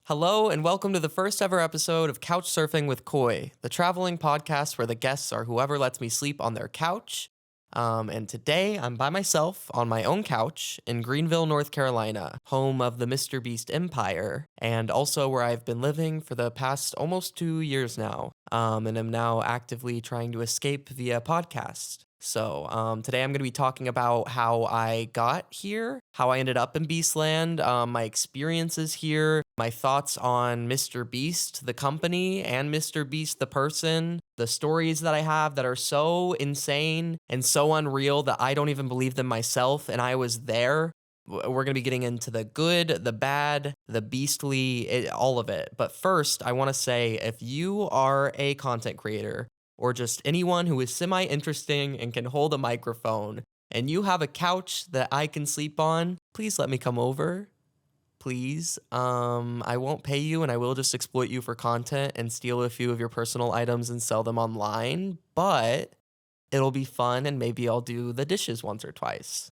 Hello, and welcome to the first ever episode of Couch Surfing with Koi, the traveling podcast where the guests are whoever lets me sleep on their couch. And today I'm by myself on my own couch in Greenville, North Carolina, home of the MrBeast empire, and also where I've been living for the past almost 2 years now, and am now actively trying to escape via podcast. So today I'm going to be talking about how I got here, how I ended up in Beastland, my experiences here, my thoughts on MrBeast, the company, and MrBeast, the person, the stories that I have that are so insane and so unreal that I don't even believe them myself, and I was there. We're going to be getting into the good, the bad, the beastly, all of it. But first, I want to say if you are a content creator, or just anyone who is semi-interesting and can hold a microphone, and you have a couch that I can sleep on, please let me come over. Please. I won't pay you, and I will just exploit you for content and steal a few of your personal items and sell them online, but it'll be fun, and maybe I'll do the dishes once or twice.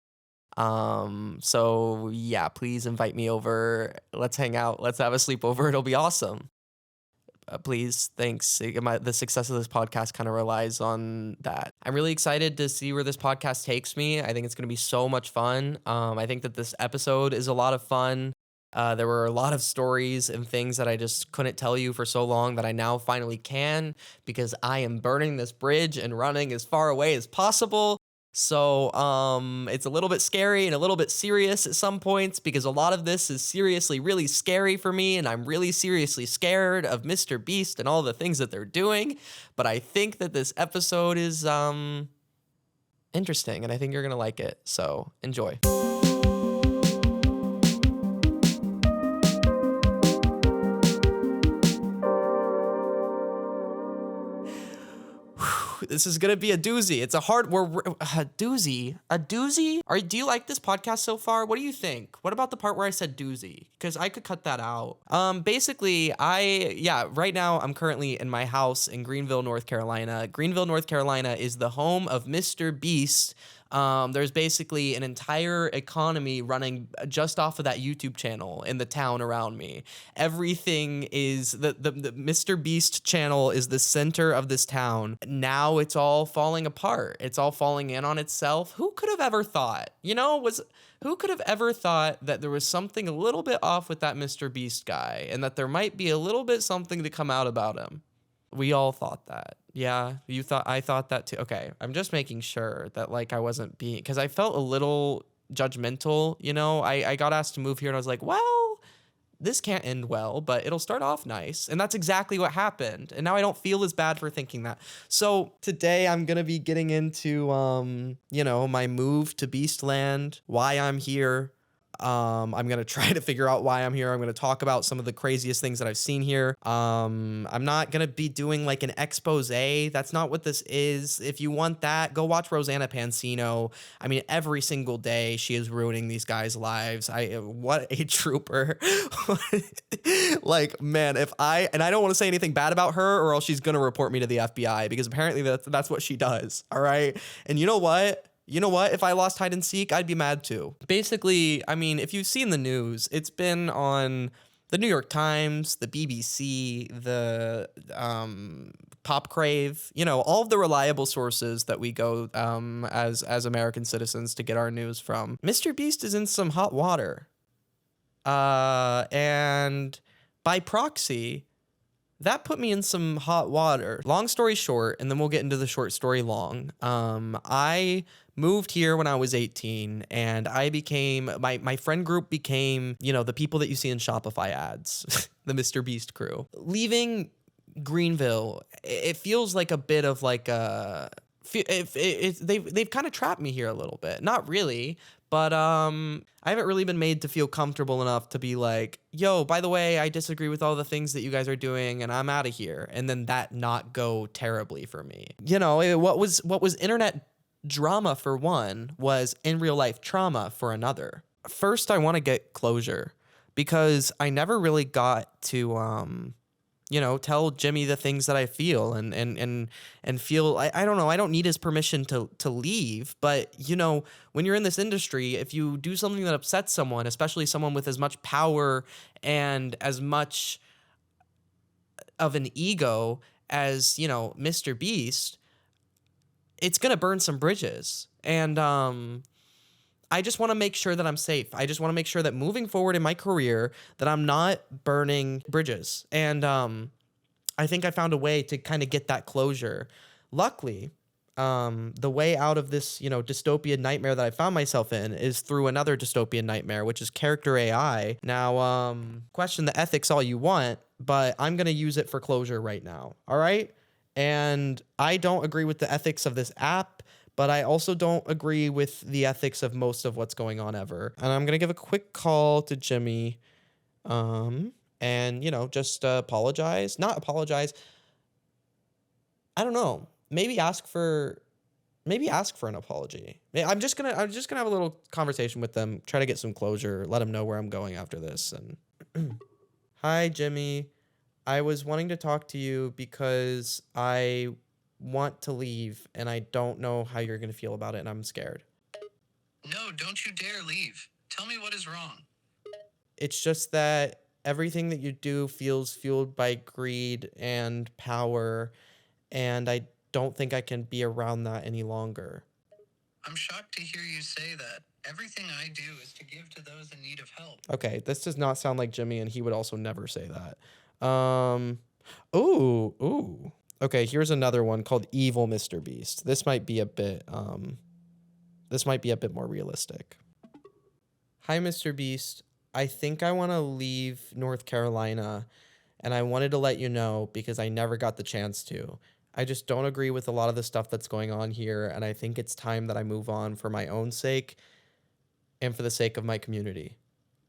So yeah, please invite me over. Let's hang out. Let's have a sleepover. It'll be awesome. Please, thanks. The success of this podcast kind of relies on that. I'm really excited to see where this podcast takes me. I think it's going to be so much fun. I think that this episode is a lot of fun. There were a lot of stories and things that I just couldn't tell you for so long that I now finally can, because I am burning this bridge and running as far away as possible. So it's a little bit scary and a little bit serious at some points, because a lot of this is seriously really scary for me, and I'm really seriously scared of MrBeast and all the things that they're doing. But I think that this episode is interesting, and I think you're gonna like it. So enjoy. This is gonna be a doozy. It's a doozy. A doozy? Do you like this podcast so far? What do you think? What about the part where I said doozy? Because I could cut that out. Basically, right now I'm currently in my house in Greenville, North Carolina. Greenville, North Carolina is the home of MrBeast. There's basically an entire economy running just off of that YouTube channel in the town around me. Everything is the MrBeast channel is the center of this town. Now it's all falling apart. It's all falling in on itself. Who could have ever thought? Who could have ever thought that there was something a little bit off with that MrBeast guy, and that there might be a little bit something to come out about him? We all thought that. Yeah, I thought that too. Okay, I'm just making sure that I wasn't being, because I felt a little judgmental, I got asked to move here and I was like, well, this can't end well, but it'll start off nice. And that's exactly what happened. And now I don't feel as bad for thinking that. So today I'm going to be getting into, my move to Beastland, why I'm here. I'm going to try to figure out why I'm here. I'm going to talk about some of the craziest things that I've seen here. I'm not going to be doing an expose. That's not what this is. If you want that, go watch Rosanna Pansino. I mean, every single day she is ruining these guys' lives. What a trooper. Man, I don't want to say anything bad about her, or else she's going to report me to the FBI, because apparently that's what she does. All right. And you know what? If I lost hide and seek, I'd be mad too. Basically, I mean, if you've seen the news, it's been on the New York Times, the BBC, the Pop Crave, all of the reliable sources that we go as American citizens to get our news from. MrBeast is in some hot water. And by proxy, that put me in some hot water. Long story short, and then we'll get into the short story long. I moved here when I was 18, and I became, my friend group became, the people that you see in Shopify ads, the MrBeast crew. Leaving Greenville, it feels like a bit of they've kind of trapped me here a little bit. Not really, but I haven't really been made to feel comfortable enough to be like, yo, by the way, I disagree with all the things that you guys are doing, and I'm out of here. And then that not go terribly for me. What was internet drama for one was in real life trauma for another. First, I want to get closure, because I never really got to tell Jimmy the things that I feel and feel I don't know. I don't need his permission to leave, but when you're in this industry, if you do something that upsets someone, especially someone with as much power and as much of an ego as, Mr. Beast, it's going to burn some bridges. And I just want to make sure that I'm safe. I just want to make sure that moving forward in my career that I'm not burning bridges. And I think I found a way to kind of get that closure. Luckily, the way out of this, dystopian nightmare that I found myself in is through another dystopian nightmare, which is character AI. Now, question the ethics all you want, but I'm going to use it for closure right now. All right. And I don't agree with the ethics of this app, but I also don't agree with the ethics of most of what's going on ever. And I'm going to give a quick call to Jimmy, and, just apologize. Not apologize. I don't know. Maybe ask for an apology. I'm just gonna have a little conversation with them, try to get some closure, let them know where I'm going after this. And hi, Jimmy. I was wanting to talk to you because I want to leave and I don't know how you're gonna feel about it, and I'm scared. No, don't you dare leave. Tell me what is wrong. It's just that everything that you do feels fueled by greed and power, and I don't think I can be around that any longer. I'm shocked to hear you say that. Everything I do is to give to those in need of help. Okay, this does not sound like Jimmy, and he would also never say that. Ooh. Okay, here's another one called Evil Mr. Beast. This might be a bit more realistic. Hi, Mr. Beast. I think I want to leave North Carolina, and I wanted to let you know because I never got the chance to. I just don't agree with a lot of the stuff that's going on here, and I think it's time that I move on for my own sake and for the sake of my community.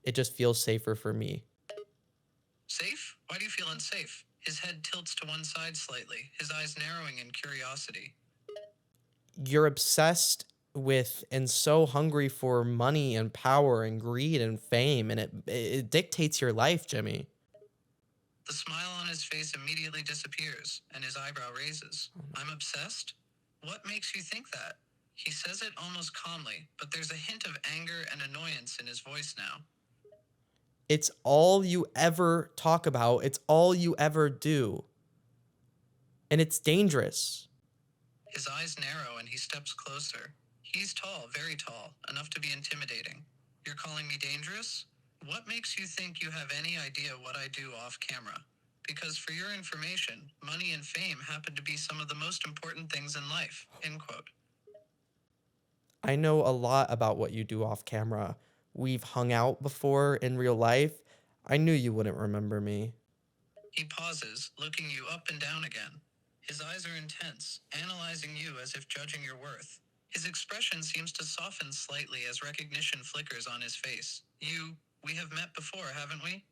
It just feels safer for me. Safe? Why do you feel unsafe? His head tilts to one side slightly, his eyes narrowing in curiosity. You're obsessed with and so hungry for money and power and greed and fame, and it dictates your life, Jimmy. The smile on his face immediately disappears, and his eyebrow raises. I'm obsessed? What makes you think that? He says it almost calmly, but there's a hint of anger and annoyance in his voice now. It's all you ever talk about. It's all you ever do. And it's dangerous. His eyes narrow and he steps closer. He's tall, very tall, enough to be intimidating. You're calling me dangerous? What makes you think you have any idea what I do off camera? Because for your information, money and fame happen to be some of the most important things in life. End quote. I know a lot about what you do off camera. We've hung out before in real life. I knew you wouldn't remember me. He pauses, looking you up and down again. His eyes are intense, analyzing you as if judging your worth. His expression seems to soften slightly as recognition flickers on his face. We have met before, haven't we?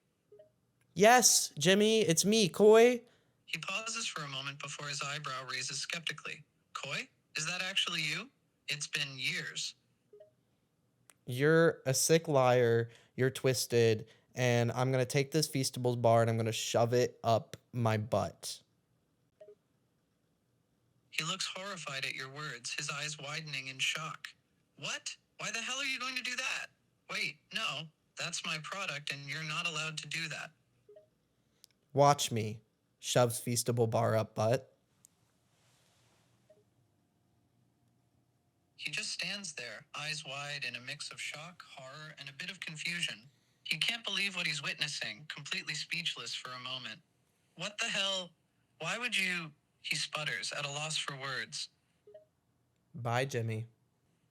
Yes, Jimmy, it's me, Koi. He pauses for a moment before his eyebrow raises skeptically. Koi? Is that actually you? It's been years. You're a sick liar. You're twisted. And I'm going to take this Feastables bar and I'm going to shove it up my butt. He looks horrified at your words, his eyes widening in shock. What? Why the hell are you going to do that? Wait, no. That's my product and you're not allowed to do that. Watch me. Shoves Feastable bar up butt. He just stands there, eyes wide in a mix of shock, horror, and a bit of confusion. He can't believe what he's witnessing, completely speechless for a moment. What the hell? Why would you... He sputters, at a loss for words. Bye, Jimmy.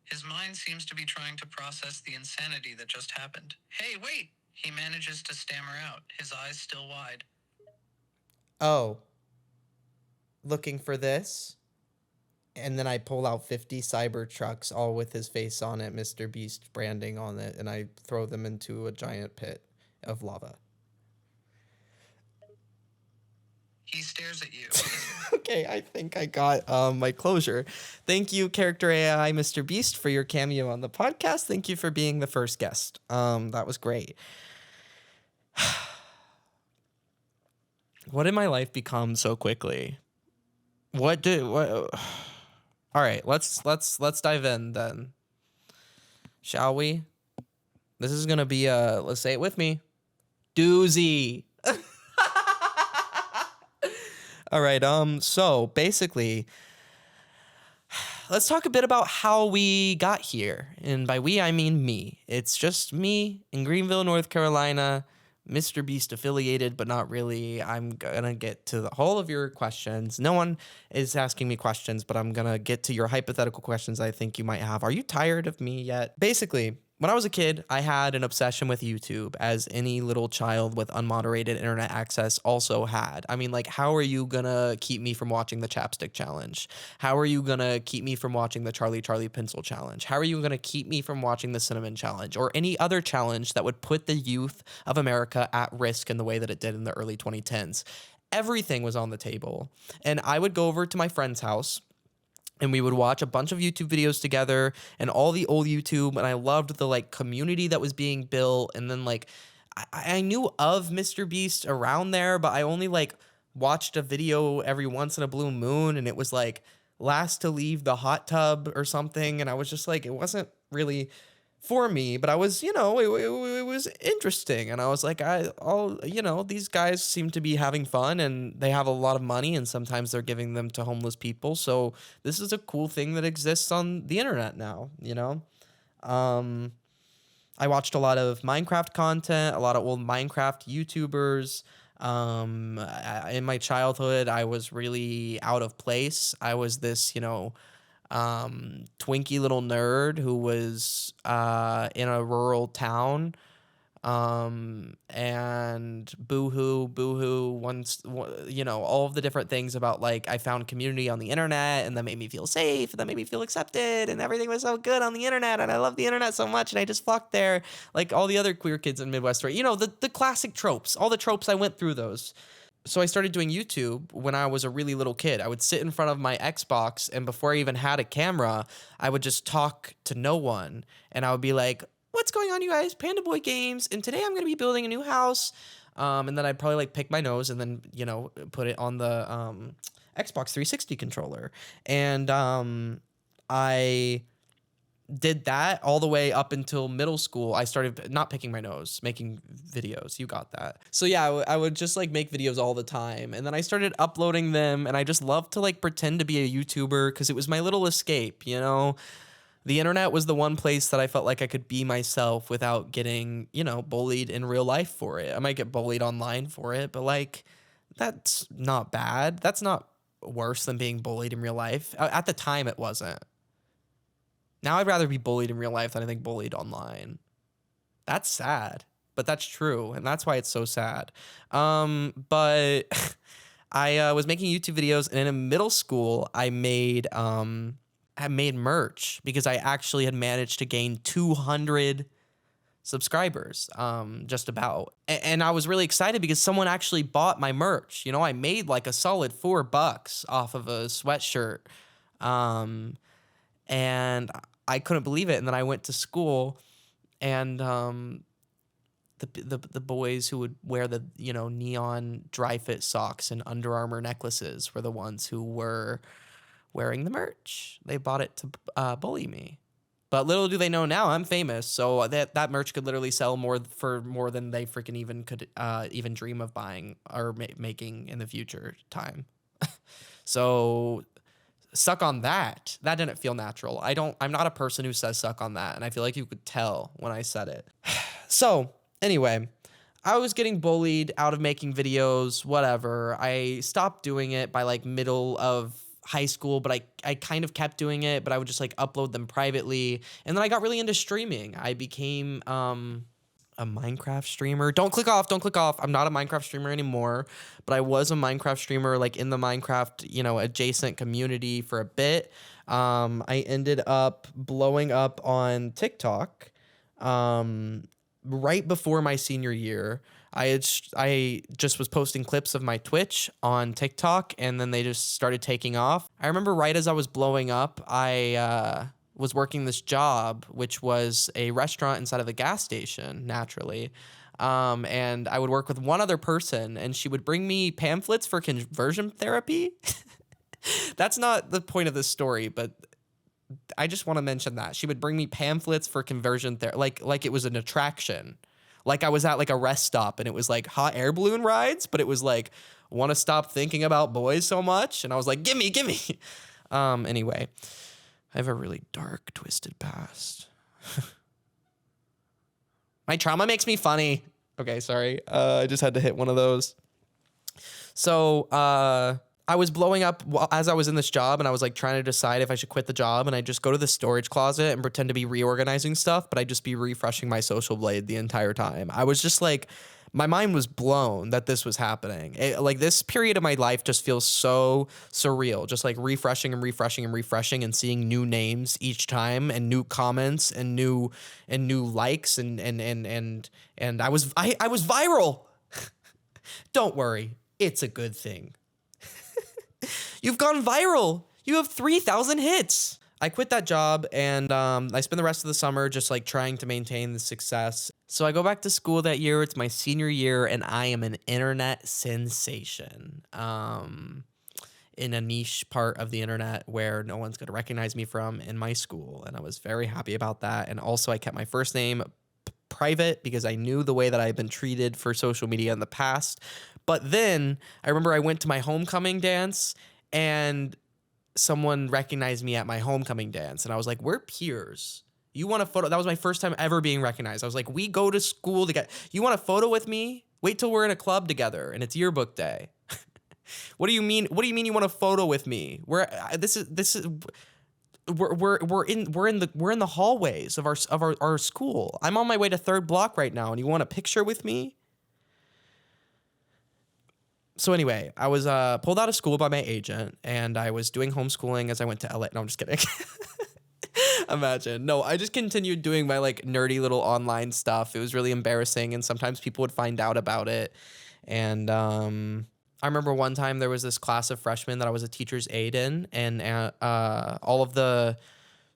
His mind seems to be trying to process the insanity that just happened. Hey, wait! He manages to stammer out, his eyes still wide. Oh. Looking for this? And then I pull out 50 cyber trucks, all with his face on it, Mr. Beast branding on it, and I throw them into a giant pit of lava. He stares at you. Okay, I think I got my closure. Thank you, character AI Mr. Beast, for your cameo on the podcast. Thank you for being the first guest. That was great. What did my life become so quickly? What? All right, let's dive in then. Shall we? This is gonna be let's say it with me. Doozy. All right, so basically, let's talk a bit about how we got here. And by we, I mean me. It's just me in Greenville, North Carolina, MrBeast affiliated, but not really. I'm gonna get to the whole of your questions. No one is asking me questions, but I'm gonna get to your hypothetical questions I think you might have. Are you tired of me yet? Basically, when I was a kid, I had an obsession with YouTube, as any little child with unmoderated internet access also had. I mean, like, how are you gonna keep me from watching the Chapstick Challenge? How are you gonna keep me from watching the Charlie Pencil Challenge? How are you gonna keep me from watching the Cinnamon Challenge or any other challenge that would put the youth of America at risk in the way that it did in the early 2010s? Everything was on the table. And I would go over to my friend's house, and we would watch a bunch of YouTube videos together and all the old YouTube. And I loved the like community that was being built. And then like I knew of MrBeast around there, but I only like watched a video every once in a blue moon. And it was like last to leave the hot tub or something. And I was just like, it wasn't really for me, but I was, it was interesting. And I was like, these guys seem to be having fun and they have a lot of money and sometimes they're giving them to homeless people. So this is a cool thing that exists on the internet now, I watched a lot of Minecraft content, a lot of old Minecraft YouTubers. In my childhood, I was really out of place. I was this, twinky little nerd who was in a rural town, and boohoo once, all of the different things about like I found community on the internet and that made me feel safe and that made me feel accepted and everything was so good on the internet and I love the internet so much and I just flocked there like all the other queer kids in Midwest, right? The classic tropes, all the tropes. I went through those. So I started doing YouTube when I was a really little kid. I would sit in front of my Xbox, and before I even had a camera, I would just talk to no one. And I would be like, what's going on, you guys? Panda Boy Games. And today I'm going to be building a new house. And then I'd probably like pick my nose and then, put it on the Xbox 360 controller. And I did that all the way up until middle school. I started not picking my nose, making videos. You got that. So yeah, I would just like make videos all the time. And then I started uploading them and I just loved to like pretend to be a YouTuber because it was my little escape, The internet was the one place that I felt like I could be myself without getting, bullied in real life for it. I might get bullied online for it, but like that's not bad. That's not worse than being bullied in real life. At the time it wasn't. Now I'd rather be bullied in real life than I think bullied online. That's sad, but that's true, and that's why it's so sad. But I was making YouTube videos, and in middle school, I made merch because I actually had managed to gain 200 subscribers, just about. And I was really excited because someone actually bought my merch. I made like a solid $4 off of a sweatshirt. And I couldn't believe it. And then I went to school, and the boys who would wear the neon dry fit socks and Under Armour necklaces were the ones who were wearing the merch. They bought it to bully me. But little do they know now I'm famous, so that merch could literally sell for more than they freaking even could even dream of buying or making in the future time. So suck on that. That didn't feel natural. I'm not a person who says suck on that, and I feel like you could tell when I said it. So anyway, I was getting bullied out of making videos, whatever. I stopped doing it by like middle of high school, but I kind of kept doing it, but I would just like upload them privately. And then I got really into streaming. I became a Minecraft streamer. Don't click off. I'm not a Minecraft streamer anymore, but I was a Minecraft streamer, like in the Minecraft, adjacent community for a bit. I ended up blowing up on TikTok, right before my senior year. I just was posting clips of my Twitch on TikTok, and then they just started taking off. I remember right as I was blowing up, I was working this job, which was a restaurant inside of a gas station, naturally. And I would work with one other person, and she would bring me pamphlets for conversion therapy. That's not the point of this story, but I just want to mention that she would bring me pamphlets for conversion therapy, like it was an attraction. Like I was at like a rest stop and it was like hot air balloon rides, but it was like, want to stop thinking about boys so much? And I was like, gimme. Anyway, I have a really dark, twisted past. My trauma makes me funny. Okay, sorry. I just had to hit one of those. So, I was blowing up as I was in this job, and I was like trying to decide if I should quit the job, and I just go to the storage closet and pretend to be reorganizing stuff, but I'd just be refreshing my social blade the entire time. I was just like, my mind was blown that this was happening. Like this period of my life just feels so surreal, just like refreshing and seeing new names each time and new comments and new likes and I was viral. Don't worry, it's a good thing. You've gone viral. You have 3,000 hits. I quit that job and I spent the rest of the summer just like trying to maintain the success. So I go back to school that year. It's my senior year and I am an internet sensation in a niche part of the internet where no one's going to recognize me from in my school. And I was very happy about that. And also I kept my first name private because I knew the way that I've been treated for social media in the past. But then I remember I went to my homecoming dance and someone recognized me at my homecoming dance. And I was like, we're peers. You want a photo? That was my first time ever being recognized. I was like, we go to school together. You want a photo with me? Wait till we're in a club together and it's yearbook day. What do you mean? What do you mean you want a photo with me? We're in the hallways of our school. I'm on my way to third block right now and you want a picture with me? So anyway, I was pulled out of school by my agent, and I was doing homeschooling as I went to LA. No, I'm just kidding. Imagine. No, I just continued doing my like nerdy little online stuff. It was really embarrassing, and sometimes people would find out about it. And I remember one time there was this class of freshmen that I was a teacher's aide in, and all of the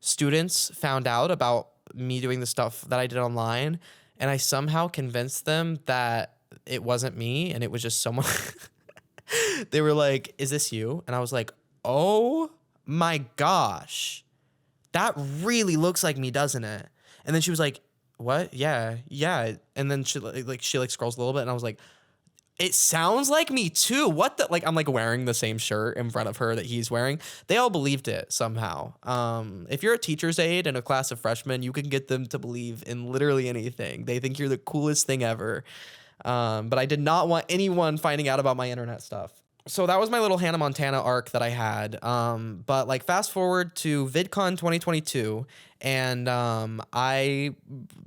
students found out about me doing the stuff that I did online, and I somehow convinced them that it wasn't me and it was just someone. They were like, is this you? And I was like, oh my gosh, that really looks like me, doesn't it? And then she was like, what? Yeah. And then she scrolls a little bit and I was like, it sounds like me too. What the, like, I'm like wearing the same shirt in front of her that he's wearing. They all believed it somehow. If you're a teacher's aide in a class of freshmen, you can get them to believe in literally anything. They think you're the coolest thing ever. But I did not want anyone finding out about my internet stuff. So that was my little Hannah Montana arc that I had. But like fast forward to VidCon 2022 and I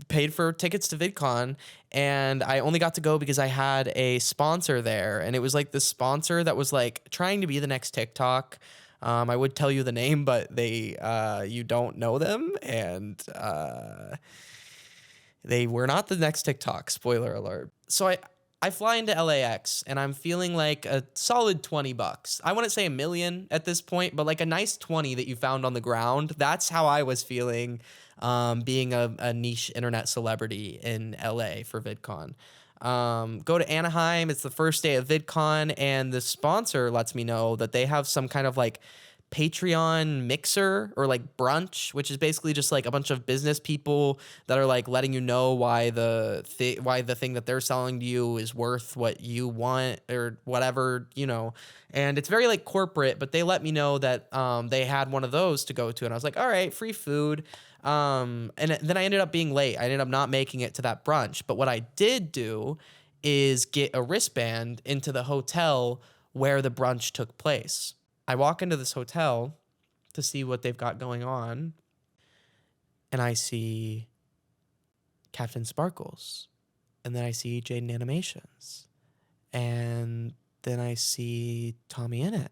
paid for tickets to VidCon and I only got to go because I had a sponsor there. And it was like this sponsor that was like trying to be the next TikTok. I would tell you the name, but you don't know them. And they were not the next TikTok, spoiler alert. So I fly into LAX and I'm feeling like a solid $20. I wouldn't say $1 million at this point, but like a nice 20 that you found on the ground. That's how I was feeling being a niche internet celebrity in LA for VidCon. Go to Anaheim. It's the first day of VidCon and the sponsor lets me know that they have some kind of like Patreon mixer or like brunch, which is basically just like a bunch of business people that are like letting you know why the thing that they're selling to you is worth what you want or whatever, you know. And it's very like corporate, but they let me know that they had one of those to go to, and I was like, all right, free food. And then I ended up being late. I ended up not making it to that brunch. But what I did do is get a wristband into the hotel where the brunch took place. I walk into this hotel to see what they've got going on, and I see Captain Sparkles, and then I see Jaden Animations, and then I see Tommy Innit,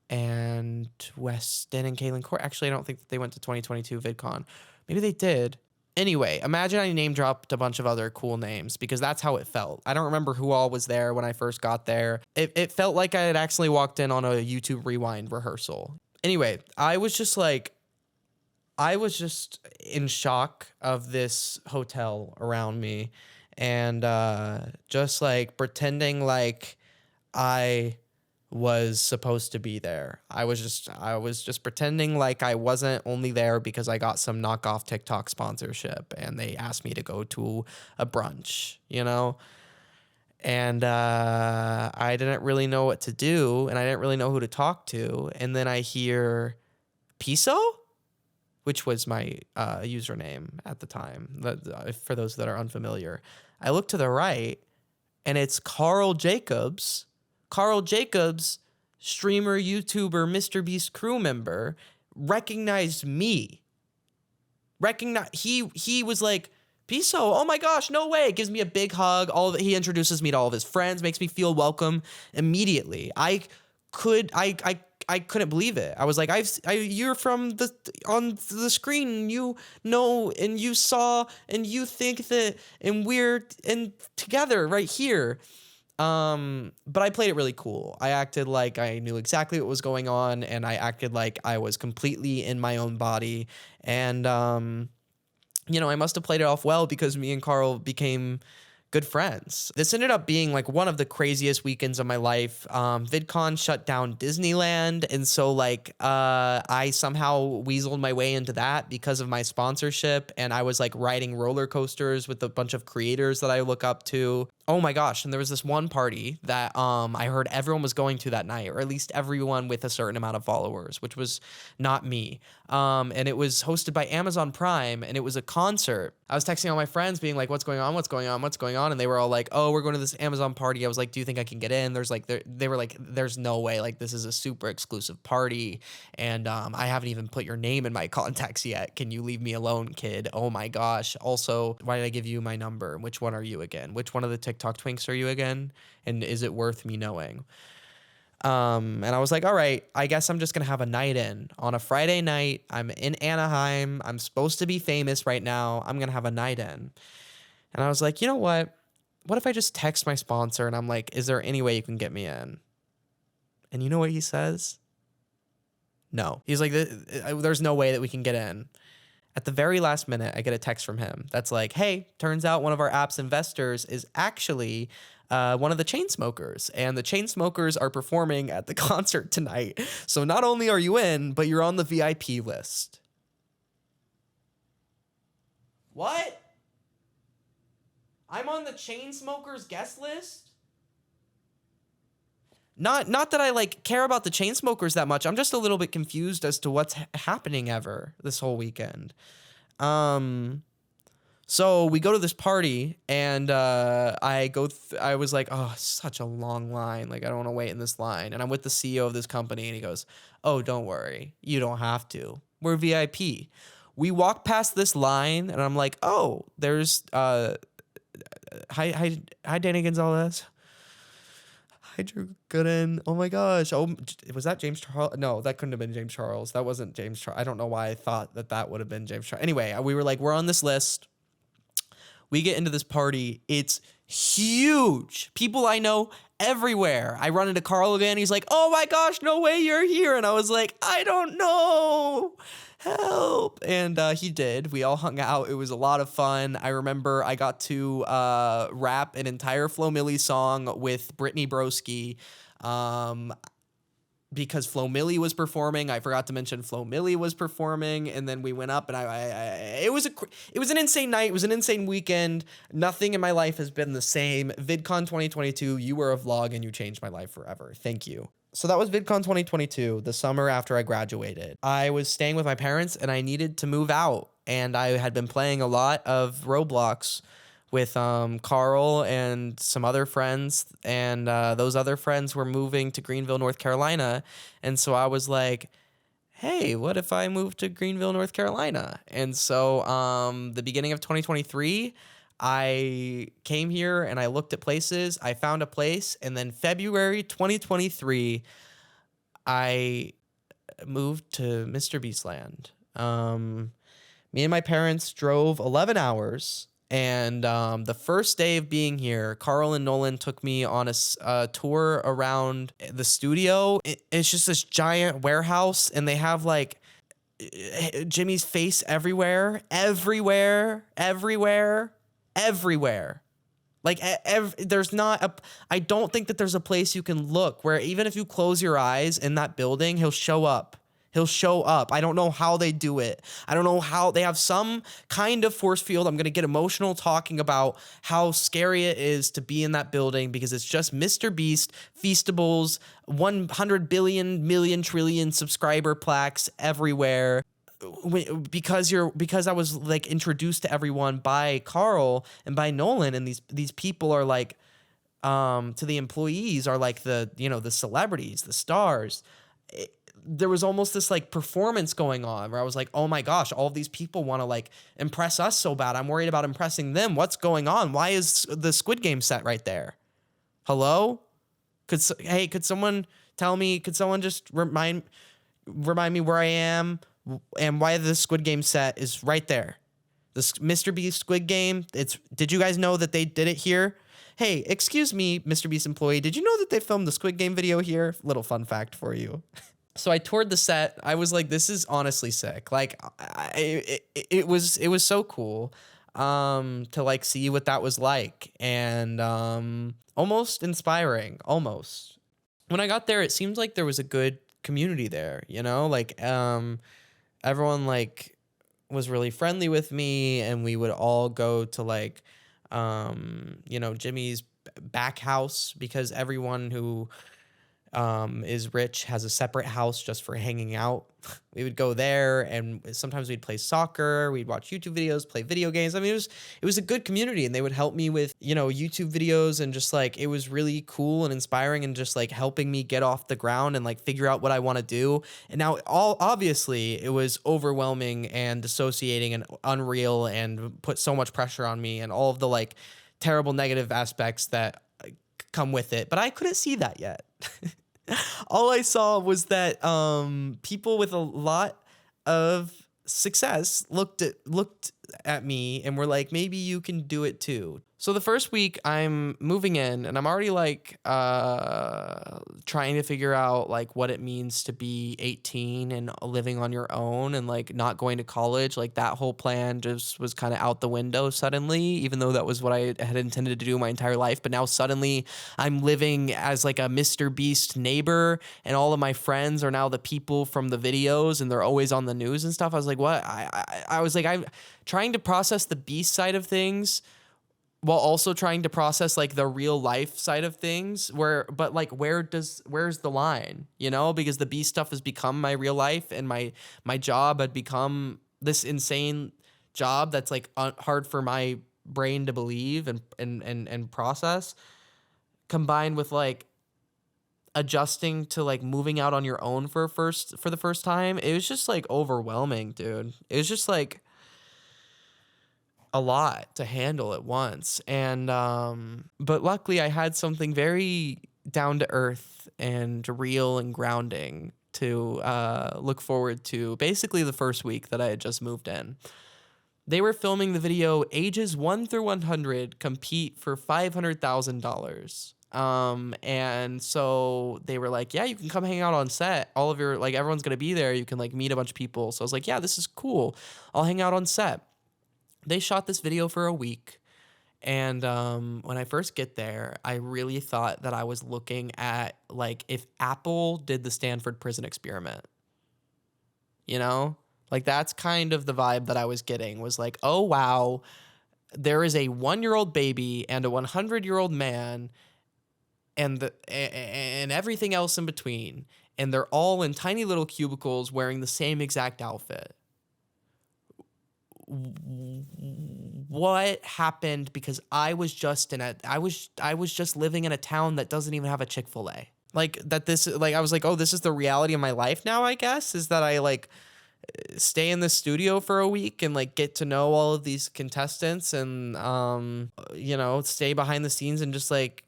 and Weston and Kaylin Court. Actually, I don't think that they went to 2022 VidCon. Maybe they did. Anyway, imagine I name dropped a bunch of other cool names because that's how it felt. I don't remember who all was there when I first got there. It felt like I had actually walked in on a YouTube Rewind rehearsal. Anyway, I was just in shock of this hotel around me. and just like pretending like I was supposed to be there. I was just pretending like I wasn't only there because I got some knockoff TikTok sponsorship and they asked me to go to a brunch, you know? And I didn't really know what to do, and I didn't really know who to talk to. And then I hear Piso, which was my username at the time, for those that are unfamiliar. I look to the right, and it's Carl Jacobs. Carl Jacobs, streamer, YouTuber, MrBeast crew member, recognized me. He was like, Piso, oh my gosh, no way. Gives me a big hug. He introduces me to all of his friends, makes me feel welcome immediately. I couldn't believe it. I was like, you're from on the screen, you know, and you saw, and you think that, and we're together right here. But I played it really cool. I acted like I knew exactly what was going on, and I acted like I was completely in my own body. And, you know, I must have played it off well because me and Carl became good friends. This ended up being like one of the craziest weekends of my life. VidCon shut down Disneyland, and so like I somehow weaseled my way into that because of my sponsorship, and I was like riding roller coasters with a bunch of creators that I look up to. Oh my gosh, and there was this one party that I heard everyone was going to that night, or at least everyone with a certain amount of followers, which was not me. And it was hosted by Amazon Prime, and it was a concert. I was texting all my friends being like, what's going on? What's going on? What's going on? And they were all like, oh, we're going to this Amazon party. I was like, do you think I can get in? They were like, there's no way. Like, this is a super exclusive party. And I haven't even put your name in my contacts yet. Can you leave me alone, kid? Oh my gosh. Also, why did I give you my number? Which one are you again? Which one of the TikTok twinks are you again? And is it worth me knowing? And I was like, all right, I guess I'm just going to have a night in on a Friday night. I'm in Anaheim. I'm supposed to be famous right now. I'm going to have a night in. And I was like, you know what? What if I just text my sponsor and I'm like, is there any way you can get me in? And you know what he says? No. He's like, there's no way that we can get in. At the very last minute, I get a text from him that's like, hey, turns out one of our app's investors is actually one of the Chainsmokers, and the Chainsmokers are performing at the concert tonight. So not only are you in, but you're on the VIP list. What? I'm on the Chainsmokers guest list? Not that I like care about the Chainsmokers that much. I'm just a little bit confused as to what's happening this whole weekend. So we go to this party, and I was like, oh, such a long line. Like, I don't want to wait in this line. And I'm with the CEO of this company, and he goes, oh, don't worry. You don't have to. We're VIP. We walk past this line, and I'm like, oh, there's hi Danny Gonzalez. Hi Drew Gooden. Oh my gosh. Oh, was that James Charles? No, that couldn't have been James Charles. That wasn't James Charles. I don't know why I thought that would have been James Charles. Anyway, we were like, we're on this list. We get into this party. It's huge. People I know everywhere. I run into Carl again. He's like, oh my gosh, no way you're here. And I was like, I don't know. Help. And he did. We all hung out. It was a lot of fun. I remember I got to rap an entire Flo Milli song with Brittany Broski. Because Flo Milli was performing. I forgot to mention Flo Milli was performing, and then we went up, and it was an insane night. It was an insane weekend. Nothing in my life has been the same. VidCon 2022, you were a vlog, and you changed my life forever. Thank you. So that was VidCon 2022, the summer after I graduated. I was staying with my parents, and I needed to move out, and I had been playing a lot of Roblox with Carl and some other friends, and those other friends were moving to Greenville, North Carolina, and so I was like, hey, what if I move to Greenville, North Carolina? And so the beginning of 2023, I came here and I looked at places, I found a place, and then February 2023, I moved to MrBeastland. Me and my parents drove 11 hours. And the first day of being here, Carl and Nolan took me on a tour around the studio. It's just this giant warehouse, and they have like Jimmy's face everywhere. Like there's not a, I don't think that there's a place you can look where even if you close your eyes in that building, he'll show up. He'll show up. I don't know how they do it. I don't know how they have some kind of force field. I'm going to get emotional talking about how scary it is to be in that building because it's just Mr. Beast, Feastables, 100 billion, million, trillion subscriber plaques everywhere. Because I was like introduced to everyone by Carl and by Nolan, and these people are like to the employees are like the celebrities, the stars. There was almost this like performance going on where I was like, oh my gosh, all of these people want to like impress us so bad. I'm worried about impressing them. What's going on? Why is the Squid Game set right there? Hello? Could someone tell me? Could someone just remind me where I am and why the Squid Game set is right there? This Mr. Beast Squid Game. Did you guys know that they did it here? Hey, excuse me, Mr. Beast employee. Did you know that they filmed the Squid Game video here? Little fun fact for you. So I toured the set. I was like, this is honestly sick. Like, it was so cool to like see what that was like, and almost inspiring. Almost. When I got there, it seemed like there was a good community there. Like everyone like was really friendly with me, and we would all go to like Jimmy's back house because everyone who is rich has a separate house just for hanging out. We would go there, and sometimes we'd play soccer, we'd watch YouTube videos, play video games. I mean, it was a good community, and they would help me with YouTube videos, and just like it was really cool and inspiring, and just like helping me get off the ground and like figure out what I want to do. And now obviously it was overwhelming and dissociating and unreal and put so much pressure on me and all of the like terrible negative aspects that come with it, but I couldn't see that yet. All I saw was that people with a lot of success looked at me and were like, maybe you can do it too. So the first week I'm moving in, and I'm already like trying to figure out like what it means to be 18 and living on your own and like not going to college. Like that whole plan just was kind of out the window suddenly, even though that was what I had intended to do my entire life. But now suddenly I'm living as like a Mr. Beast neighbor, and all of my friends are now the people from the videos, and they're always on the news and stuff. I was like, what? I was like, I'm trying to process the Beast side of things while also trying to process like the real life side of things, but where's the line, because the Beast stuff has become my real life, and my job had become this insane job that's like hard for my brain to believe and process, combined with like adjusting to like moving out on your own for the first time. It was just like overwhelming, dude. It was just like a lot to handle at once. And but luckily I had something very down to earth and real and grounding to look forward to basically the first week that I had just moved in. They were filming the video Ages 1 through 100 compete for $500,000. And so they were like, yeah, you can come hang out on set. All of your, like, everyone's going to be there. You can like meet a bunch of people. So I was like, yeah, this is cool. I'll hang out on set. They shot this video for a week. And when I first get there, I really thought that I was looking at like if Apple did the Stanford prison experiment, like that's kind of the vibe that I was getting, was like, oh, wow, there is a 1-year-old baby and a 100-year-old man and everything else in between. And they're all in tiny little cubicles wearing the same exact outfit. What happened? Because I was just living in a town that doesn't even have a Chick-fil-A. Like that this, like, I was like, oh, this is the reality of my life now, I guess, is that I like stay in the studio for a week and like get to know all of these contestants and stay behind the scenes and just like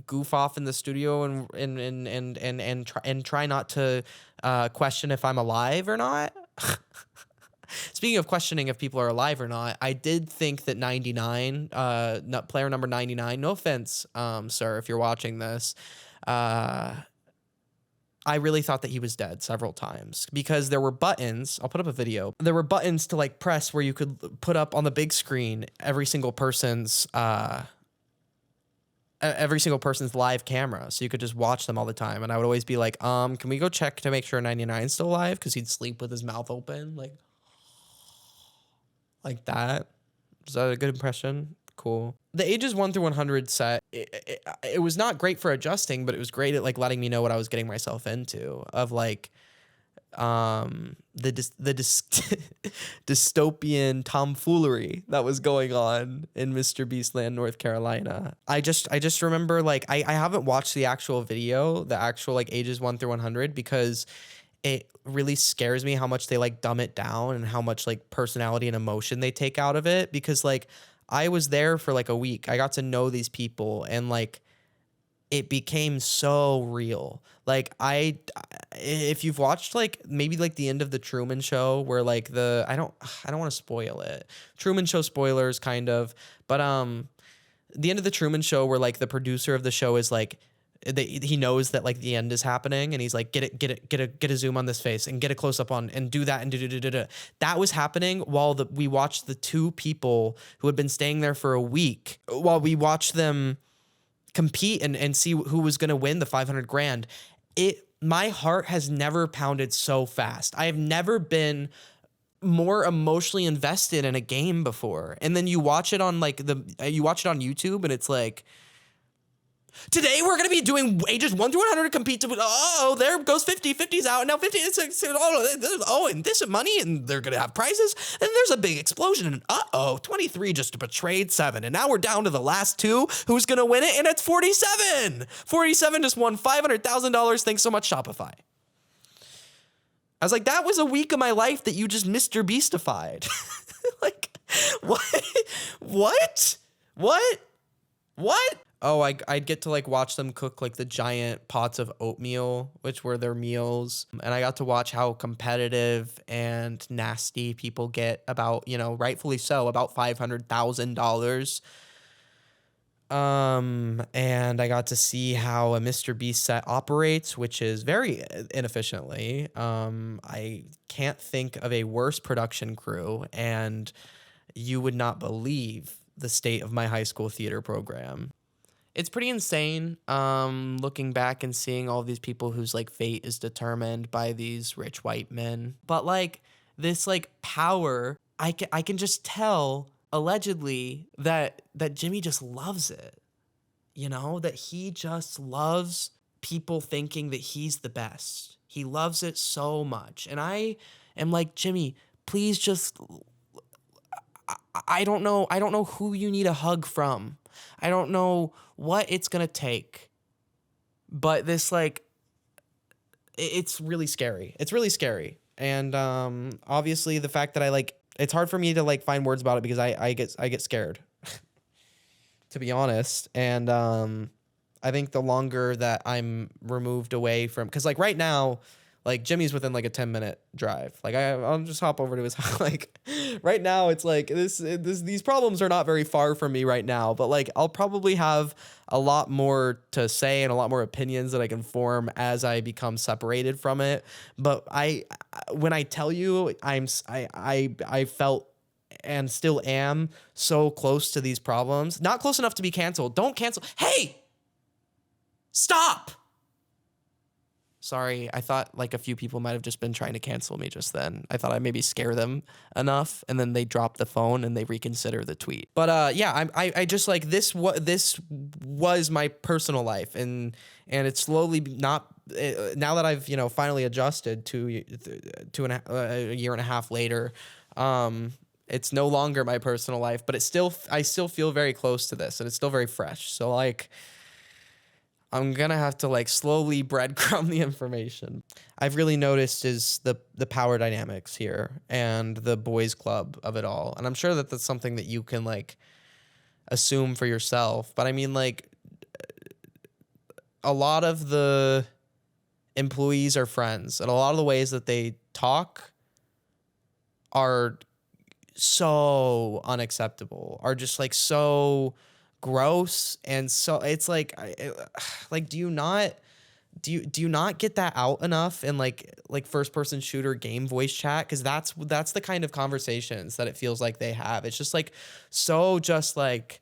goof off in the studio and try not to question if I'm alive or not. Speaking of questioning if people are alive or not, I did think that 99, player number 99, no offense, sir, if you're watching this, I really thought that he was dead several times, because there were buttons. I'll put up a video. There were buttons to like press where you could put up on the big screen every single person's every single person's live camera, so you could just watch them all the time. And I would always be like, can we go check to make sure 99's still alive? Because he'd sleep with his mouth open, like that. Is that a good impression? Cool. The ages 1 through 100 set, it was not great for adjusting, but it was great at like letting me know what I was getting myself into, of like the dystopian tomfoolery that was going on in MrBeastland, North Carolina. I just remember like I haven't watched the actual video, the actual like ages 1 through 100, because it really scares me how much they like dumb it down and how much like personality and emotion they take out of it. Because like I was there for like a week. I got to know these people, and like it became so real. Like if you've watched like maybe like the end of the Truman Show, where like I don't want to spoil it. Truman Show spoilers kind of, but the end of the Truman Show, where like the producer of the show is like, he knows that like the end is happening, and he's like, get a zoom on this face and get a close up on and do that and do. That was happening while we watched the two people who had been staying there for a week, while we watched them compete and see who was going to win the 500 grand. My heart has never pounded so fast. I have never been more emotionally invested in a game before. And then you watch it on like you watch it on YouTube, and it's like, today we're going to be doing ages 1 through 100 to compete to, oh, there goes 50, 50's out. Now 50, and this money, and they're going to have prizes. And there's a big explosion, and 23 just betrayed 7. And now we're down to the last 2. Who's going to win it? And it's 47. 47 just won $500,000. Thanks so much, Shopify. I was like, that was a week of my life that you just MrBeastified. Like, what? What? Oh, I'd get to like watch them cook like the giant pots of oatmeal, which were their meals. And I got to watch how competitive and nasty people get about, rightfully so, about $500,000. And I got to see how a MrBeast set operates, which is very inefficiently. I can't think of a worse production crew, and you would not believe the state of my high school theater program. It's pretty insane, looking back and seeing all these people whose like fate is determined by these rich white men. But like this like power, I can just tell allegedly that Jimmy just loves it. That he just loves people thinking that he's the best. He loves it so much. And I am like, Jimmy, please just, I don't know who you need a hug from. I don't know what it's going to take, but this like, it's really scary. It's really scary. And obviously the fact that I like, it's hard for me to like find words about it, because I get scared, to be honest. And I think the longer that I'm removed away from, because like right now, like Jimmy's within like a 10-minute drive. Like I'll just hop over to his house. Like right now it's like these problems are not very far from me right now, but like I'll probably have a lot more to say and a lot more opinions that I can form as I become separated from it. But when I tell you I felt and still am so close to these problems, not close enough to be canceled. Don't cancel. Hey, stop. Sorry, I thought like a few people might have just been trying to cancel me just then. I thought I'd maybe scare them enough, and then they drop the phone and they reconsider the tweet. But yeah, I just like this was my personal life, and it's slowly not, now that I've finally adjusted to a year and a half later, it's no longer my personal life, but I still feel very close to this, and it's still very fresh. So like, I'm gonna have to like slowly breadcrumb the information. I've really noticed is the power dynamics here and the boys club of it all. And I'm sure that that's something that you can like assume for yourself. But I mean, like, a lot of the employees are friends, and a lot of the ways that they talk are so unacceptable, are just like so gross. And so it's like do you not get that out enough in like first person shooter game voice chat? Because that's the kind of conversations that it feels like they have. It's just like so just like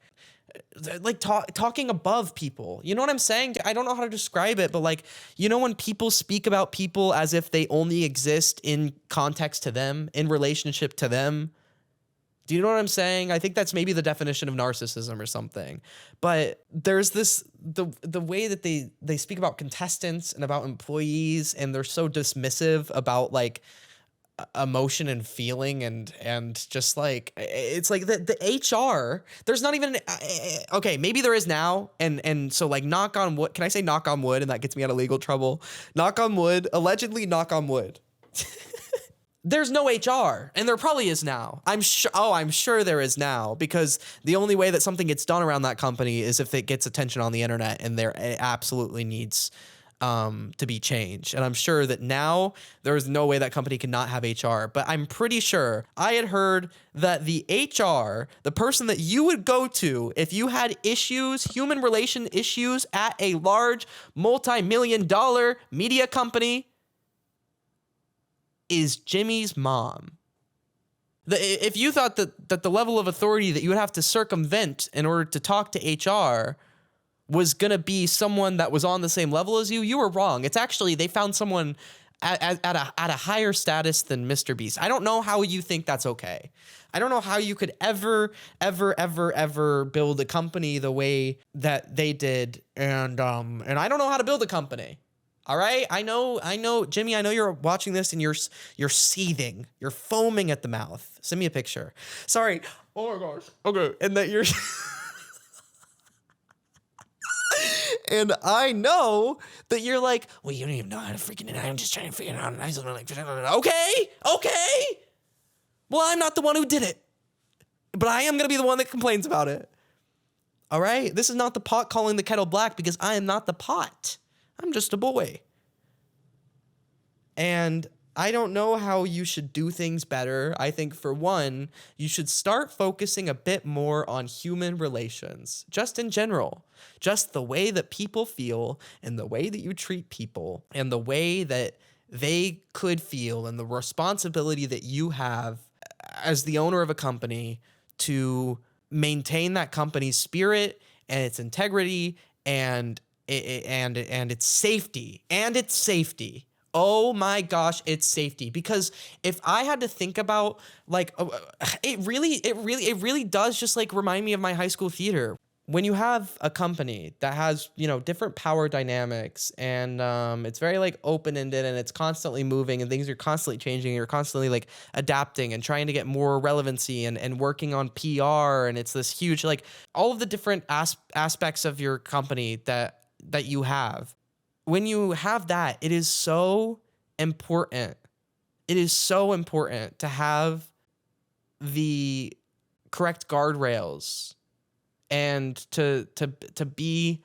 like talking above people. You know what I'm saying? I don't know how to describe it, but like, you know, when people speak about people as if they only exist in context to them, in relationship to them. Do you know what I'm saying? I think that's maybe the definition of narcissism or something. But there's this, the way that they speak about contestants and about employees, and they're so dismissive about like emotion and feeling and just like, it's like the HR, there's not even okay, maybe there is now, and so like, knock on wood, can I say knock on wood and that gets me out of legal trouble? Knock on wood, allegedly, knock on wood. There's no HR, and there probably is now. I'm sure there is now, because the only way that something gets done around that company is if it gets attention on the internet, and it absolutely needs to be changed. And I'm sure that now there is no way that company cannot have HR, but I'm pretty sure I had heard that the HR, the person that you would go to if you had issues, human relation issues at a large multi-million-dollar media company, is Jimmy's mom. If you thought that the level of authority that you would have to circumvent in order to talk to HR was going to be someone that was on the same level as you were wrong. It's actually, they found someone at a higher status than MrBeast. I don't know how you think that's okay. I don't know how you could ever build a company the way that they did. And I don't know how to build a company. All right, I know, Jimmy, I know you're watching this and you're seething, you're foaming at the mouth. Send me a picture. Sorry. Oh my gosh. Okay, and that you're, and I know that you're like, well, you don't even know how to freaking. I'm just trying to figure it out. And I don't like. Okay. Well, I'm not the one who did it, but I am gonna be the one that complains about it. All right, this is not the pot calling the kettle black, because I am not the pot. I'm just a boy. And I don't know how you should do things better. I think, for one, you should start focusing a bit more on human relations, just in general. Just the way that people feel, and the way that you treat people, and the way that they could feel, and the responsibility that you have as the owner of a company to maintain that company's spirit and its integrity and its safety. Oh my gosh, it's safety. Because if I had to think about, like, it really does just like remind me of my high school theater. When you have a company that has, you know, different power dynamics, and it's very like open-ended, and it's constantly moving, and things are constantly changing, and you're constantly like adapting and trying to get more relevancy and working on PR, and it's this huge, like, all of the different aspects of your company that you have. When you have that, it is so important. It is so important to have the correct guardrails, and to be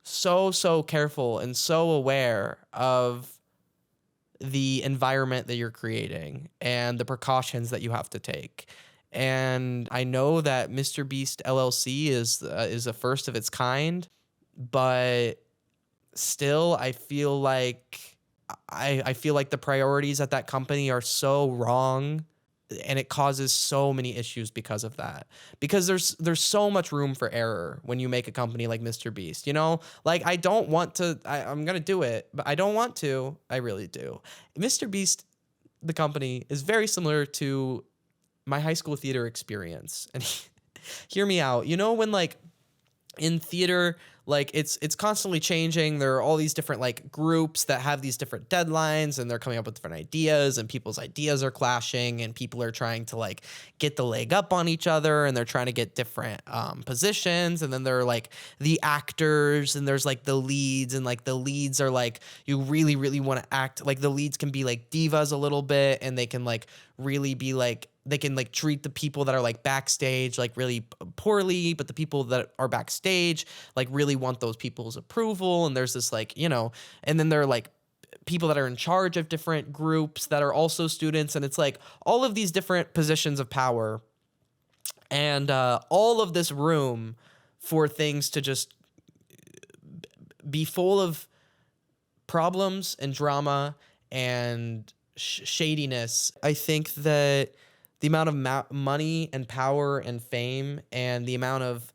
so careful and so aware of the environment that you're creating and the precautions that you have to take. And I know that MrBeast LLC is a first of its kind, but still, I feel like the priorities at that company are so wrong, and it causes so many issues because of that. Because there's so much room for error when you make a company like MrBeast. You know, like, I don't want to. I'm gonna do it, but I don't want to. I really do. MrBeast, the company, is very similar to my high school theater experience. And hear me out. You know, when like in theater, like, it's constantly changing. There are all these different like groups that have these different deadlines, and they're coming up with different ideas, and people's ideas are clashing, and people are trying to like get the leg up on each other, and they're trying to get different positions. And then there are like the actors, and there's like the leads, and like the leads are like, you really want to act like, the leads can be like divas a little bit, and they can like really be like, they can like treat the people that are like backstage like really poorly, but the people that are backstage like really want those people's approval. And there's this like, you know, and then there are like people that are in charge of different groups that are also students. And it's like all of these different positions of power, and all of this room for things to just be full of problems and drama and shadiness. I think that the amount of money and power and fame, and the amount of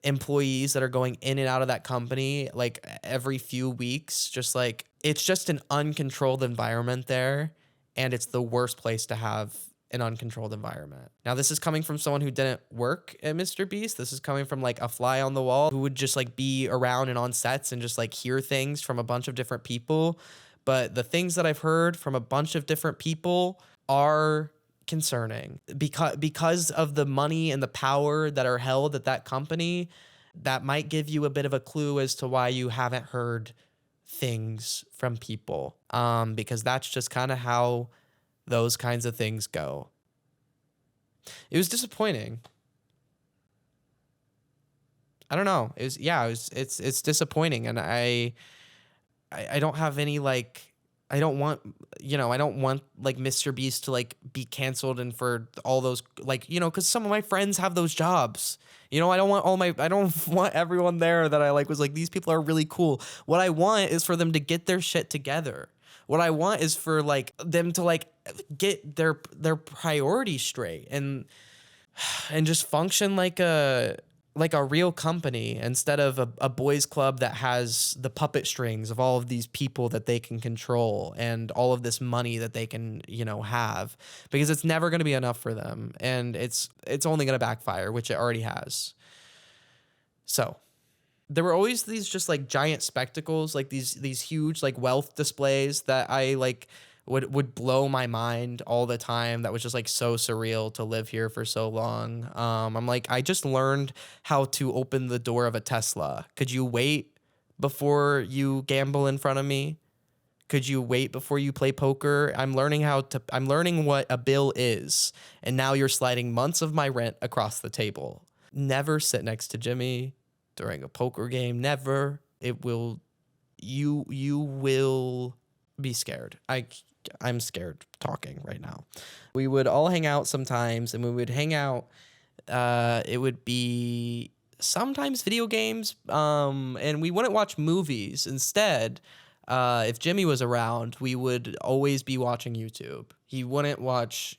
employees that are going in and out of that company like every few weeks. Just like, it's just an uncontrolled environment there, and it's the worst place to have an uncontrolled environment. Now, this is coming from someone who didn't work at MrBeast. This is coming from like a fly on the wall who would just like be around and on sets and just like hear things from a bunch of different people. But the things that I've heard from a bunch of different people are concerning because of the money and the power that are held at that company. That might give you a bit of a clue as to why you haven't heard things from people, because that's just kind of how those kinds of things go. It was disappointing. I don't know. It's disappointing, and I don't have any like, I don't want like MrBeast to like be canceled and for all those like, because some of my friends have those jobs. I don't want everyone there that I like was like, these people are really cool. What I want is for them to get their shit together. What I want is for like them to like get their priorities straight and just function like a real company instead of a boys club that has the puppet strings of all of these people that they can control and all of this money that they can, have, because it's never going to be enough for them. And it's only going to backfire, which it already has. So there were always these just like giant spectacles, like these huge like wealth displays that I like would blow my mind all the time. That was just like so surreal to live here for so long. I'm like, I just learned how to open the door of a Tesla. Could you wait before you gamble in front of me? Could you wait before you play poker? I'm learning what a bill is. And now you're sliding months of my rent across the table. Never sit next to Jimmy during a poker game. Never. You will be scared. I'm scared talking right now. We would all hang out sometimes, and we would hang out. It would be sometimes video games, and we wouldn't watch movies. Instead, if Jimmy was around, we would always be watching YouTube. He wouldn't watch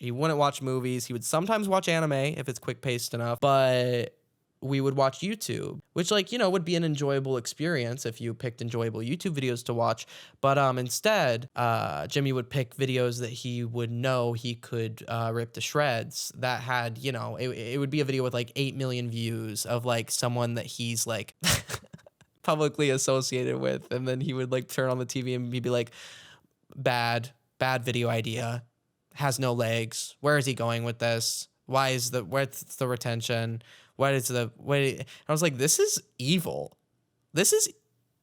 movies. He would sometimes watch anime if it's quick paced enough, but we would watch YouTube, which would be an enjoyable experience if you picked enjoyable YouTube videos to watch. But instead, Jimmy would pick videos that he would know he could rip to shreds. That had, it would be a video with like 8 million views of like someone that he's like publicly associated with. And then he would like turn on the TV and he'd be like, bad video idea, has no legs. Where is he going with this? Where's the retention? I was like, this is evil. This is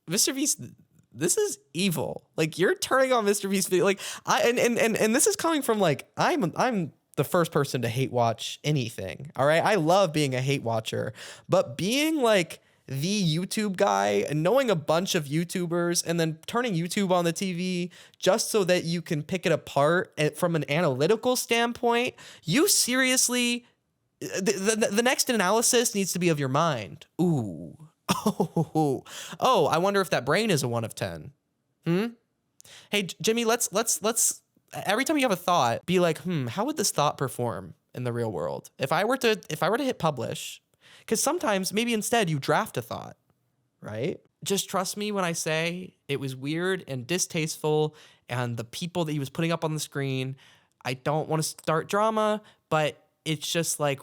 MrBeast. This is evil. Like, you're turning on MrBeast video. Like, and this is coming from like, I'm the first person to hate watch anything. All right. I love being a hate watcher, but being like the YouTube guy and knowing a bunch of YouTubers and then turning YouTube on the TV just so that you can pick it apart from an analytical standpoint, you seriously, the next analysis needs to be of your mind. Ooh. Oh, I wonder if that brain is a 1 of 10. Hey, Jimmy, let's every time you have a thought, be like, how would this thought perform in the real world? If I were to hit publish, because sometimes maybe instead you draft a thought, right? Just trust me when I say it was weird and distasteful, and the people that he was putting up on the screen, I don't want to start drama, but it's just like,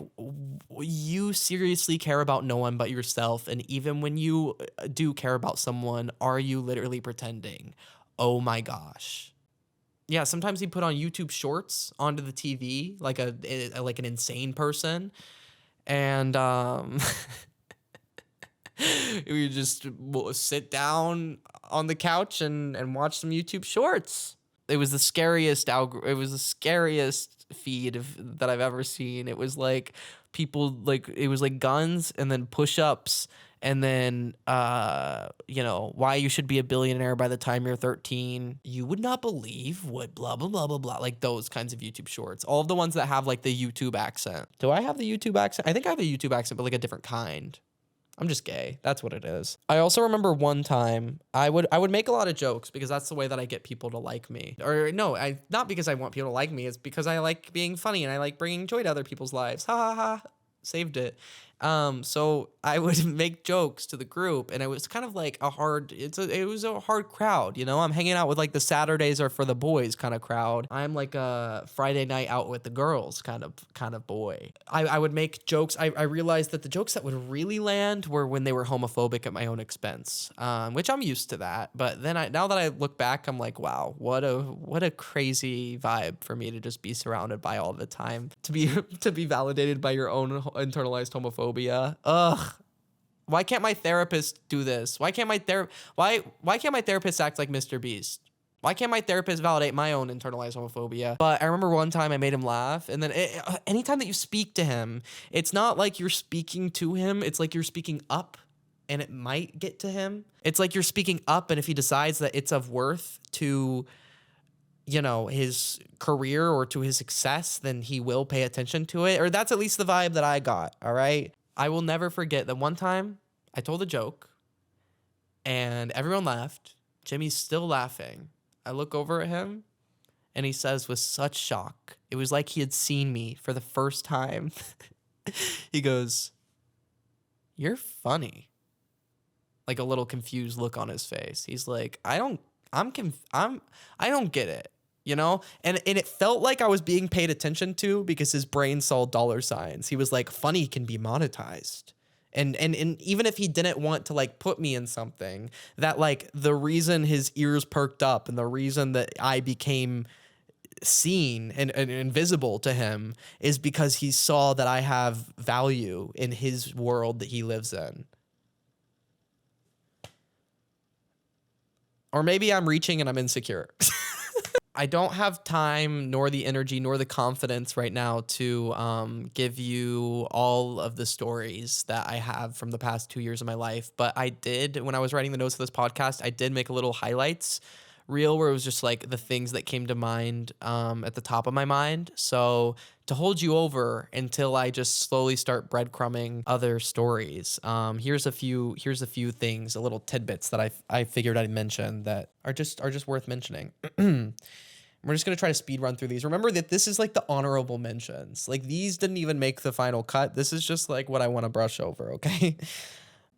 you seriously care about no one but yourself. And even when you do care about someone, are you literally pretending? Oh my gosh. Yeah, sometimes he put on YouTube shorts onto the TV like an insane person. And we would just sit down on the couch and watch some YouTube shorts. It was the scariest feed that I've ever seen. It was like people it was like guns and then push-ups and then why you should be a billionaire by the time you're 13. You would not believe what blah blah blah blah blah, like those kinds of YouTube shorts. All of the ones that have like the YouTube accent. Do I have the YouTube accent? I think I have a YouTube accent, but like a different kind. I'm just gay. That's what it is. I also remember one time I would make a lot of jokes because that's the way that I get people to like me. Or no, not because I want people to like me. It's because I like being funny and I like bringing joy to other people's lives. Ha ha ha. Saved it. So I would make jokes to the group, and it was kind of like it was a hard crowd, you know. I'm hanging out with like the Saturdays are for the boys kind of crowd. I'm like a Friday night out with the girls kind of boy. I would make jokes. I realized that the jokes that would really land were when they were homophobic at my own expense, which I'm used to that. But then now that I look back, I'm like, wow, what a crazy vibe for me to just be surrounded by all the time, to be validated by your own internalized homophobia. Ugh. Why can't my therapist do this? Why can't my therapist act like MrBeast? Why can't my therapist validate my own internalized homophobia? But I remember one time I made him laugh, and then anytime that you speak to him, it's not like you're speaking to him, it's like you're speaking up, and it might get to him. It's like you're speaking up, and if he decides that it's of worth to, you know, his career or to his success, then he will pay attention to it. Or that's at least the vibe that I got, all right? I will never forget that one time I told a joke and everyone laughed. Jimmy's still laughing. I look over at him and he says with such shock, it was like he had seen me for the first time. He goes, "You're funny." Like a little confused look on his face. He's like, I don't get it. You know, and it felt like I was being paid attention to because his brain saw dollar signs. He was like, funny can be monetized. And even if he didn't want to like put me in something, that like the reason his ears perked up and the reason that I became seen and invisible to him is because he saw that I have value in his world that he lives in. Or maybe I'm reaching and I'm insecure. I don't have time nor the energy nor the confidence right now to give you all of the stories that I have from the past 2 years of my life. But I did, when I was writing the notes for this podcast, I did make a little highlights reel where it was just like the things that came to mind at the top of my mind. So to hold you over until I just slowly start breadcrumbing other stories, here's a few things, a little tidbits that I figured I'd mention that are just worth mentioning. We're just going to try to speed run through these. Remember that this is like the honorable mentions. Like these didn't even make the final cut. This is just like what I want to brush over, okay?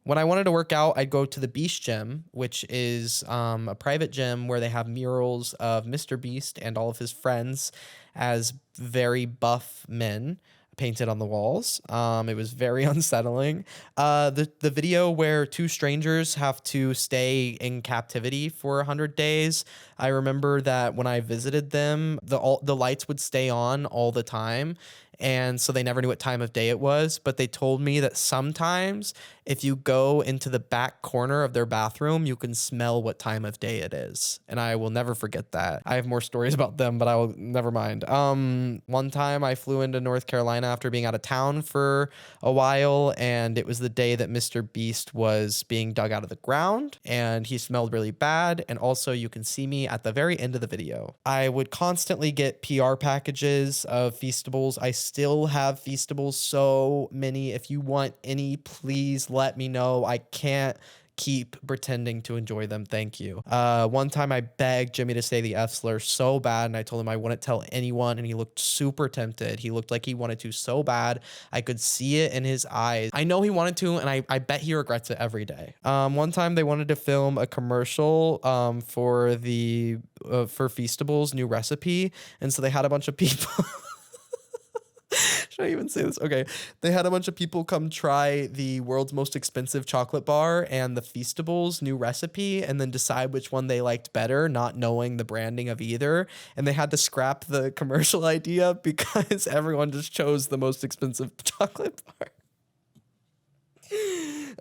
When I wanted to work out, I'd go to the Beast Gym, which is a private gym where they have murals of MrBeast and all of his friends as very buff men painted on the walls. It was very unsettling. The video where two strangers have to stay in captivity for 100 days. I remember that when I visited them, the lights would stay on all the time. And so they never knew what time of day it was, but they told me that sometimes if you go into the back corner of their bathroom, you can smell what time of day it is. And I will never forget that. I have more stories about them, but I will never mind. One time I flew into North Carolina after being out of town for a while, and it was the day that MrBeast was being dug out of the ground, and he smelled really bad. And also you can see me at the very end of the video. I would constantly get PR packages of Feastables. I still have Feastables, so many. If you want any, please let me know. I can't keep pretending to enjoy them. Thank you. One time I begged Jimmy to say the F slur so bad, and I told him I wouldn't tell anyone, and he looked super tempted. He looked like he wanted to so bad. I could see it in his eyes. I know he wanted to, and I bet he regrets it every day. One time they wanted to film a commercial for Feastables' new recipe, and so they had a bunch of people should I even say this? Okay. They had a bunch of people come try the world's most expensive chocolate bar and the Feastables' new recipe and then decide which one they liked better, not knowing the branding of either. And they had to scrap the commercial idea because everyone just chose the most expensive chocolate bar.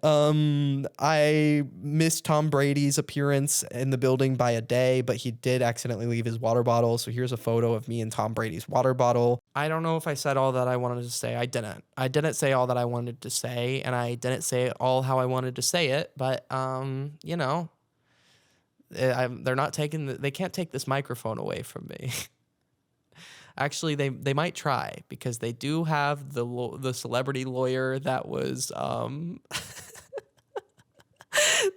I missed Tom Brady's appearance in the building by a day, but he did accidentally leave his water bottle. So here's a photo of me and Tom Brady's water bottle. I don't know if I said all that I wanted to say. I didn't say all that I wanted to say, and I didn't say it all how I wanted to say it, but you know, they're not taking they can't take this microphone away from me. Actually, they might try because they do have the celebrity lawyer that was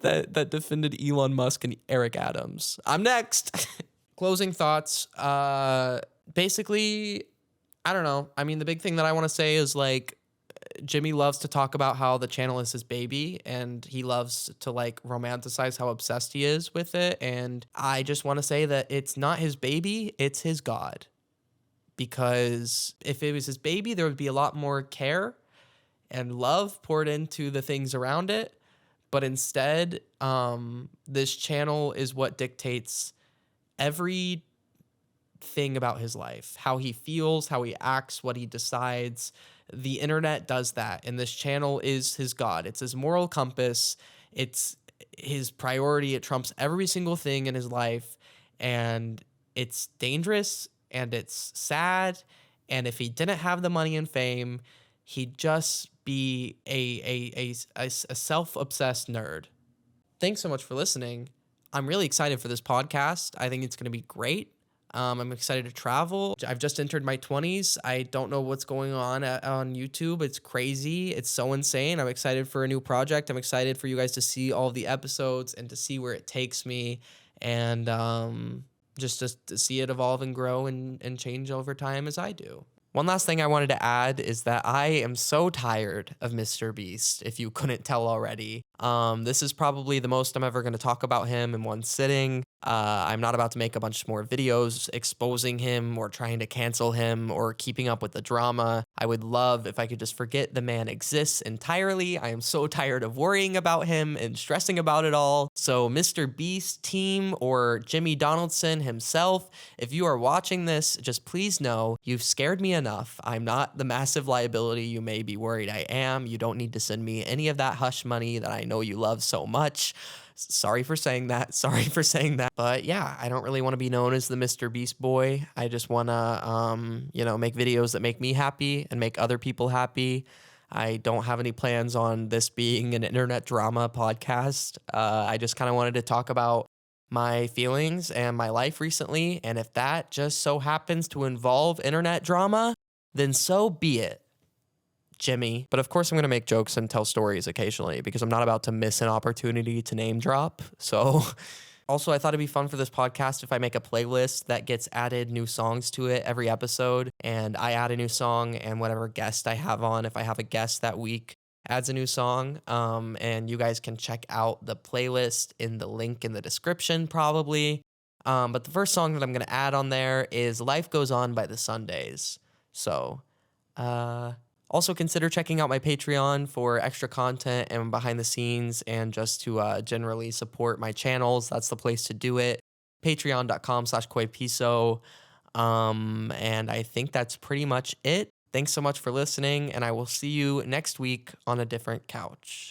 that defended Elon Musk and Eric Adams. I'm next. Closing thoughts. Basically, I don't know. I mean, the big thing that I want to say is like, Jimmy loves to talk about how the channel is his baby, and he loves to like romanticize how obsessed he is with it. And I just want to say that it's not his baby, it's his God. Because if it was his baby, there would be a lot more care and love poured into the things around it. But instead, this channel is what dictates everything about his life, how he feels, how he acts, what he decides. The internet does that, and this channel is his God. It's his moral compass. It's his priority. It trumps every single thing in his life, and it's dangerous and it's sad. And if he didn't have the money and fame, he'd just be a self-obsessed nerd. Thanks so much for listening. I'm really excited for this podcast. I think it's going to be great. I'm excited to travel. I've just entered my 20s. I don't know what's going on YouTube. It's crazy. It's so insane. I'm excited for a new project. I'm excited for you guys to see all of the episodes and to see where it takes me, and just to see it evolve and grow and change over time as I do. One last thing I wanted to add is that I am so tired of MrBeast, if you couldn't tell already. This is probably the most I'm ever going to talk about him in one sitting. I'm not about to make a bunch more videos exposing him or trying to cancel him or keeping up with the drama. I would love if I could just forget the man exists entirely. I am so tired of worrying about him and stressing about it all. So MrBeast team or Jimmy Donaldson himself, if you are watching this, just please know you've scared me enough. I'm not the massive liability you may be worried I am. You don't need to send me any of that hush money that I know you love so much. Sorry for saying that. But yeah, I don't really want to be known as the MrBeast boy. I just want to, make videos that make me happy and make other people happy. I don't have any plans on this being an internet drama podcast. I just kind of wanted to talk about my feelings and my life recently. And if that just so happens to involve internet drama, then so be it, Jimmy. But of course, I'm going to make jokes and tell stories occasionally because I'm not about to miss an opportunity to name drop. So also, I thought it'd be fun for this podcast if I make a playlist that gets added new songs to it every episode. And I add a new song, and whatever guest I have on, if I have a guest that week, adds a new song. And you guys can check out the playlist in the link in the description probably. But the first song that I'm going to add on there is Life Goes On by the Sundays. So, also consider checking out my Patreon for extra content and behind the scenes and just to generally support my channels. That's the place to do it. Patreon.com/koipiso. And I think that's pretty much it. Thanks so much for listening, and I will see you next week on a different couch.